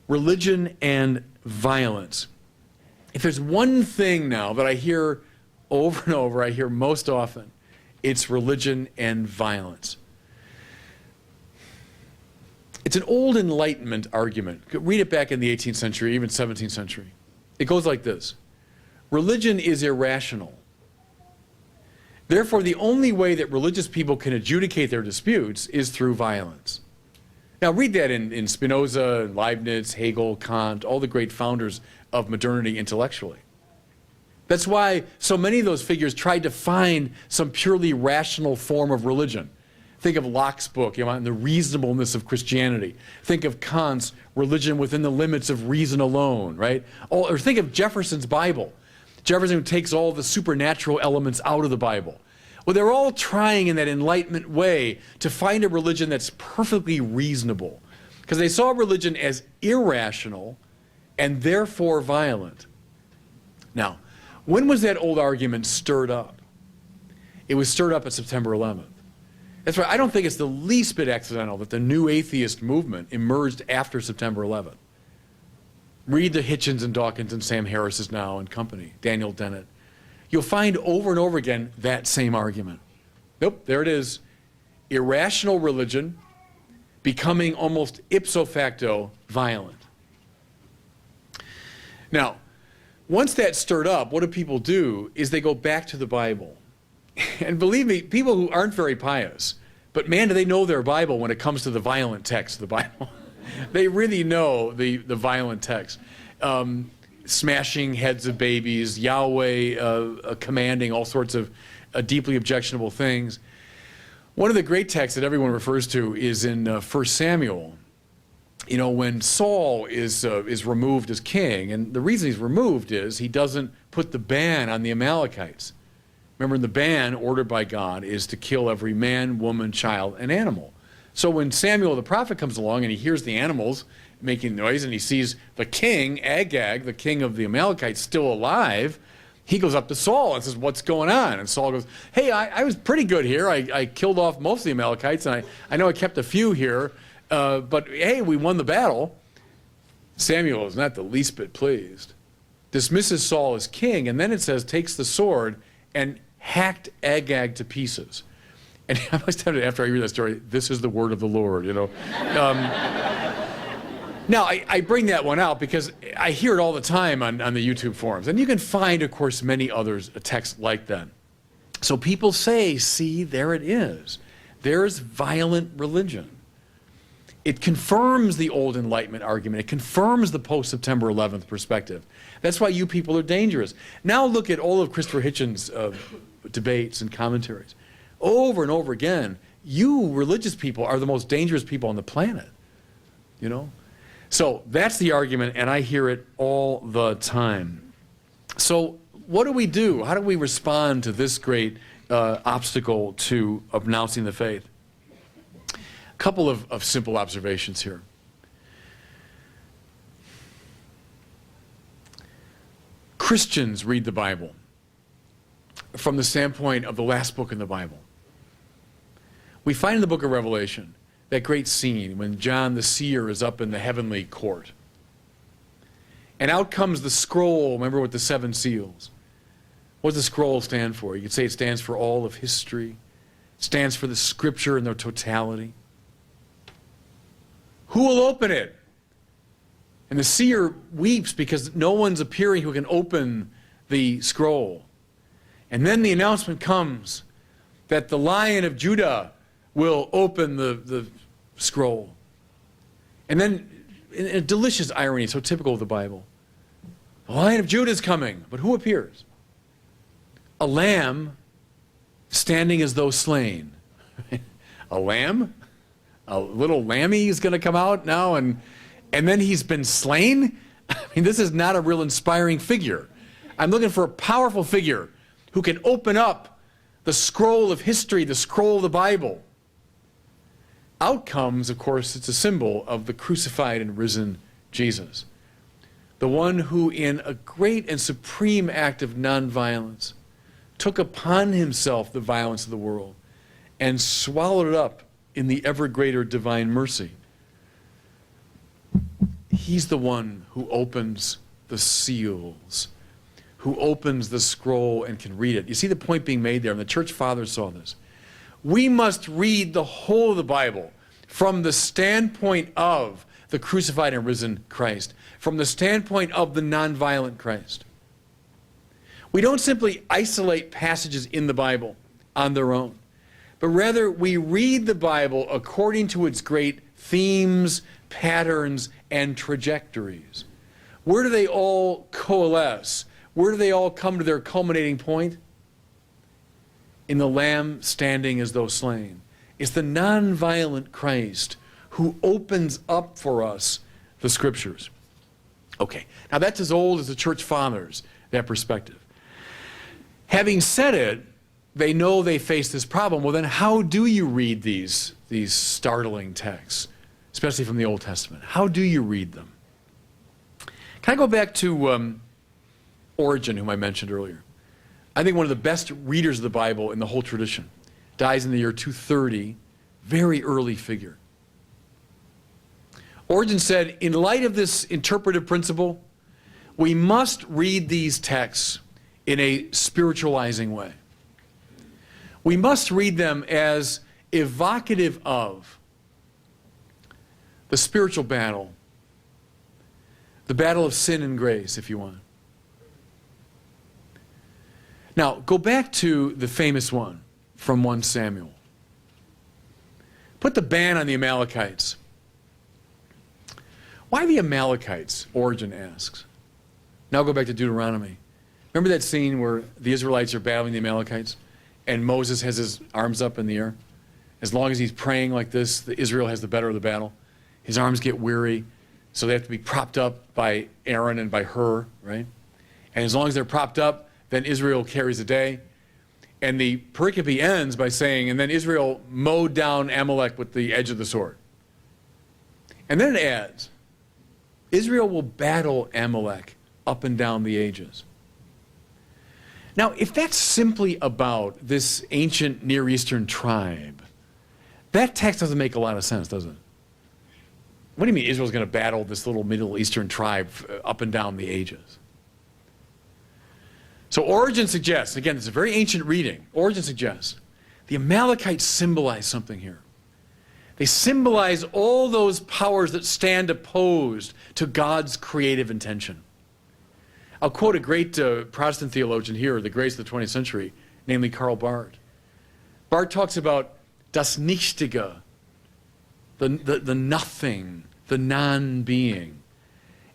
religion and violence. If there's one thing now that I hear over and over, I hear most often, it's religion and violence. It's an old Enlightenment argument. Read it back in the 18th century, even 17th century. It goes like this. Religion is irrational. Therefore, the only way that religious people can adjudicate their disputes is through violence. Now, read that in Spinoza, Leibniz, Hegel, Kant, all the great founders of modernity intellectually. That's why so many of those figures tried to find some purely rational form of religion. Think of Locke's book, on the reasonableness of Christianity. Think of Kant's religion within the limits of reason alone, right? Or think of Jefferson's Bible. Jefferson takes all the supernatural elements out of the Bible. Well, they're all trying in that Enlightenment way to find a religion that's perfectly reasonable, because they saw religion as irrational and therefore violent. Now, when was that old argument stirred up? It was stirred up at September 11th. That's why I don't think it's the least bit accidental that the new atheist movement emerged after September 11th. Read the Hitchens and Dawkins and Sam Harris's now and company, Daniel Dennett. You'll find over and over again that same argument. Nope, there it is. Irrational religion becoming almost ipso facto violent. Now, once that's stirred up, what do people do is they go back to the Bible. And believe me, people who aren't very pious, but man, do they know their Bible when it comes to the violent text of the Bible. They really know the violent text. Smashing heads of babies, Yahweh commanding all sorts of deeply objectionable things. One of the great texts that everyone refers to is in 1 Samuel. You know, when Saul is removed as king, and the reason he's removed is he doesn't put the ban on the Amalekites. Remember, the ban ordered by God is to kill every man, woman, child, and animal. So when Samuel the prophet comes along and he hears the animals making noise and he sees the king, Agag, the king of the Amalekites, still alive, he goes up to Saul and says, "What's going on?" And Saul goes, "Hey, I was pretty good here. I killed off most of the Amalekites, and I know I kept a few here, but hey, we won the battle." Samuel is not the least bit pleased, dismisses Saul as king, and then it says takes the sword and hacked Agag to pieces. And I was tempted after I read that story, this is the word of the Lord, you know. Now, I bring that one out because I hear it all the time on the YouTube forums. And you can find, of course, many others, a text like that. So people say, see, there it is. There's violent religion. It confirms the old Enlightenment argument. It confirms the post-September 11th perspective. That's why you people are dangerous. Now look at all of Christopher Hitchens' debates and commentaries. Over and over again, you religious people are the most dangerous people on the planet, you know? So that's the argument, and I hear it all the time. So what do we do? How do we respond to this great obstacle to announcing the faith? A couple of simple observations here. Christians read the Bible from the standpoint of the last book in the Bible. We find in the book of Revelation that great scene when John the seer is up in the heavenly court. And out comes the scroll, remember, with the 7 seals. What does the scroll stand for? You could say it stands for all of history. It stands for the scripture in their totality. Who will open it? And the seer weeps because no one's appearing who can open the scroll. And then the announcement comes that the Lion of Judah will open the scroll. And then, in a delicious irony, so typical of the Bible, the Lion of Judah is coming, but who appears? A lamb standing as though slain. A lamb? A little lammy is going to come out now, and then he's been slain? I mean, this is not a real inspiring figure. I'm looking for a powerful figure who can open up the scroll of history, the scroll of the Bible. Out comes, of course, it's a symbol of the crucified and risen Jesus. The one who, in a great and supreme act of nonviolence, took upon himself the violence of the world and swallowed it up in the ever greater divine mercy. He's the one who opens the seals, who opens the scroll and can read it. You see the point being made there, and the church fathers saw this. We must read the whole of the Bible from the standpoint of the crucified and risen Christ, from the standpoint of the nonviolent Christ. We don't simply isolate passages in the Bible on their own, but rather we read the Bible according to its great themes, patterns, and trajectories. Where do they all coalesce? Where do they all come to their culminating point? In the Lamb standing as though slain. It's the nonviolent Christ who opens up for us the Scriptures. Okay, now that's as old as the church fathers, that perspective. Having said it, they know they face this problem. Well, then how do you read these startling texts, especially from the Old Testament? How do you read them? Can I go back to Origen, whom I mentioned earlier? I think one of the best readers of the Bible in the whole tradition. Dies in the year 230, very early figure. Origen said, in light of this interpretive principle, we must read these texts in a spiritualizing way. We must read them as evocative of the spiritual battle, the battle of sin and grace, if you want. Now, go back to the famous one from 1 Samuel. Put the ban on the Amalekites. Why the Amalekites, Origen asks. Now go back to Deuteronomy. Remember that scene where the Israelites are battling the Amalekites and Moses has his arms up in the air? As long as he's praying like this, Israel has the better of the battle. His arms get weary, so they have to be propped up by Aaron and by Hur, right? And as long as they're propped up, then Israel carries the day. And the pericope ends by saying, and then Israel mowed down Amalek with the edge of the sword. And then it adds, Israel will battle Amalek up and down the ages. Now, if that's simply about this ancient Near Eastern tribe, that text doesn't make a lot of sense, does it? What do you mean Israel's going to battle this little Middle Eastern tribe up and down the ages? So Origen suggests, again, it's a very ancient reading, Origen suggests, the Amalekites symbolize something here. They symbolize all those powers that stand opposed to God's creative intention. I'll quote a great Protestant theologian here, the greatest of the 20th century, namely Karl Barth. Barth talks about das Nichtige, the nothing, the non-being.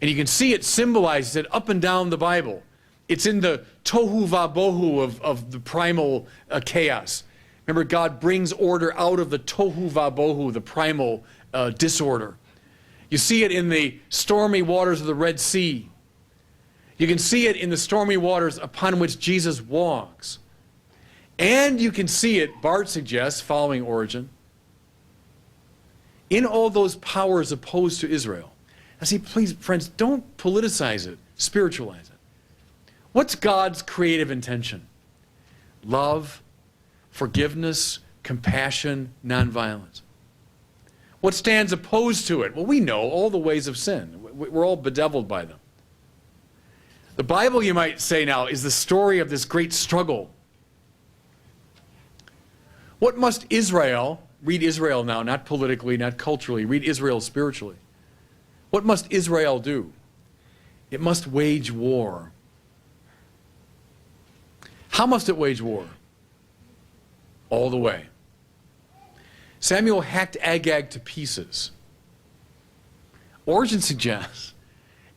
And you can see it symbolized it up and down the Bible. It's in the tohu vabohu of the primal chaos. Remember, God brings order out of the tohu vabohu, the primal disorder. You see it in the stormy waters of the Red Sea. You can see it in the stormy waters upon which Jesus walks. And you can see it, Barth suggests, following Origen, in all those powers opposed to Israel. Now see, please, friends, don't politicize it, spiritualize it. What's God's creative intention? Love, forgiveness, compassion, nonviolence. What stands opposed to it? Well, we know all the ways of sin. We're all bedeviled by them. The Bible, you might say now, is the story of this great struggle. What must Israel, read Israel now, not politically, not culturally, read Israel spiritually. What must Israel do? It must wage war. How must it wage war? All the way. Samuel hacked Agag to pieces. Origen suggests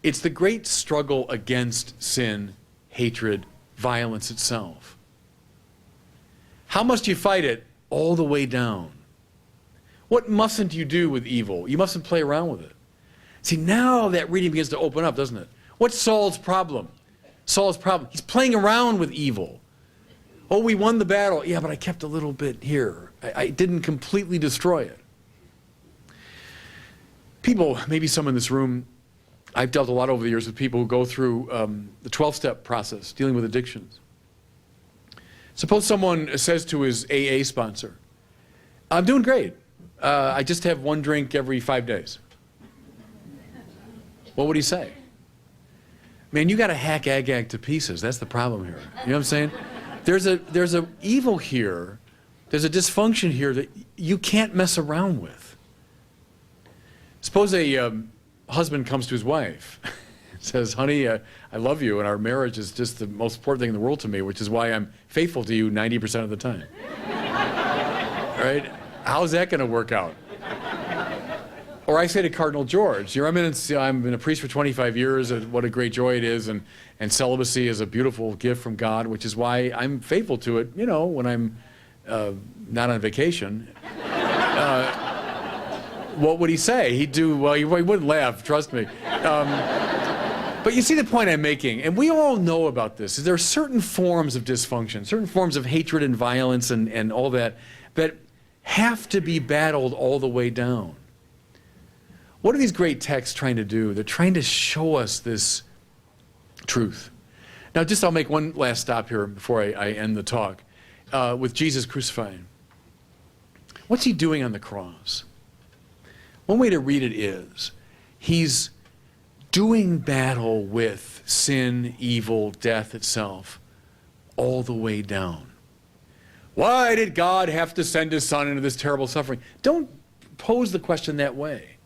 it's the great struggle against sin, hatred, violence itself. How must you fight it? All the way down. What mustn't you do with evil? You mustn't play around with it. See, now that reading begins to open up, doesn't it? What's Saul's problem? Saul's problem, he's playing around with evil. Oh, we won the battle. Yeah, but I kept a little bit here. I didn't completely destroy it. People, maybe some in this room, I've dealt a lot over the years with people who go through the 12-step process, dealing with addictions. Suppose someone says to his AA sponsor, I'm doing great. I just have one drink every 5 days. what would he say? Man, you got to hack Agag to pieces. That's the problem here. You know what I'm saying? There's a evil here. There's a dysfunction here that you can't mess around with. Suppose a husband comes to his wife and says, honey, I love you, and our marriage is just the most important thing in the world to me, which is why I'm faithful to you 90% of the time. Right? How's that going to work out? Or I say to Cardinal George, Your Eminence, I've been a priest for 25 years, and what a great joy it is, and celibacy is a beautiful gift from God, which is why I'm faithful to it, you know, when I'm not on vacation. What would he say? He'd do, well, he wouldn't laugh, trust me. But you see the point I'm making, and we all know about this. There are certain forms of dysfunction, certain forms of hatred and violence and all that have to be battled all the way down. What are these great texts trying to do? They're trying to show us this truth. Now, I'll make one last stop here before I end the talk. With Jesus crucified. What's he doing on the cross? One way to read it is, he's doing battle with sin, evil, death itself, all the way down. Why did God have to send his son into this terrible suffering? Don't pose the question that way.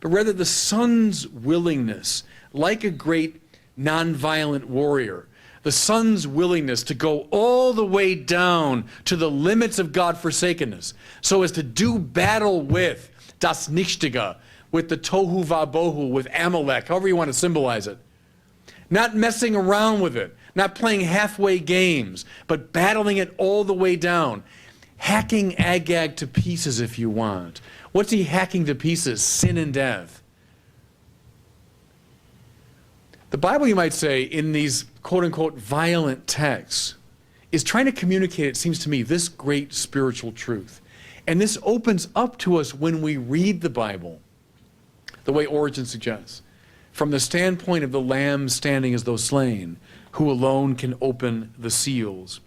But rather the son's willingness, like a great nonviolent warrior, the son's willingness to go all the way down to the limits of God-forsakenness, so as to do battle with das Nichtige, with the tohu vabohu, with Amalek, however you want to symbolize it. Not messing around with it, not playing halfway games, but battling it all the way down. Hacking Agag to pieces if you want. What's he hacking to pieces? Sin and death. The Bible, you might say, in these quote-unquote violent texts, is trying to communicate, it seems to me, this great spiritual truth. And this opens up to us when we read the Bible, the way Origen suggests, from the standpoint of the Lamb standing as though slain, who alone can open the seals.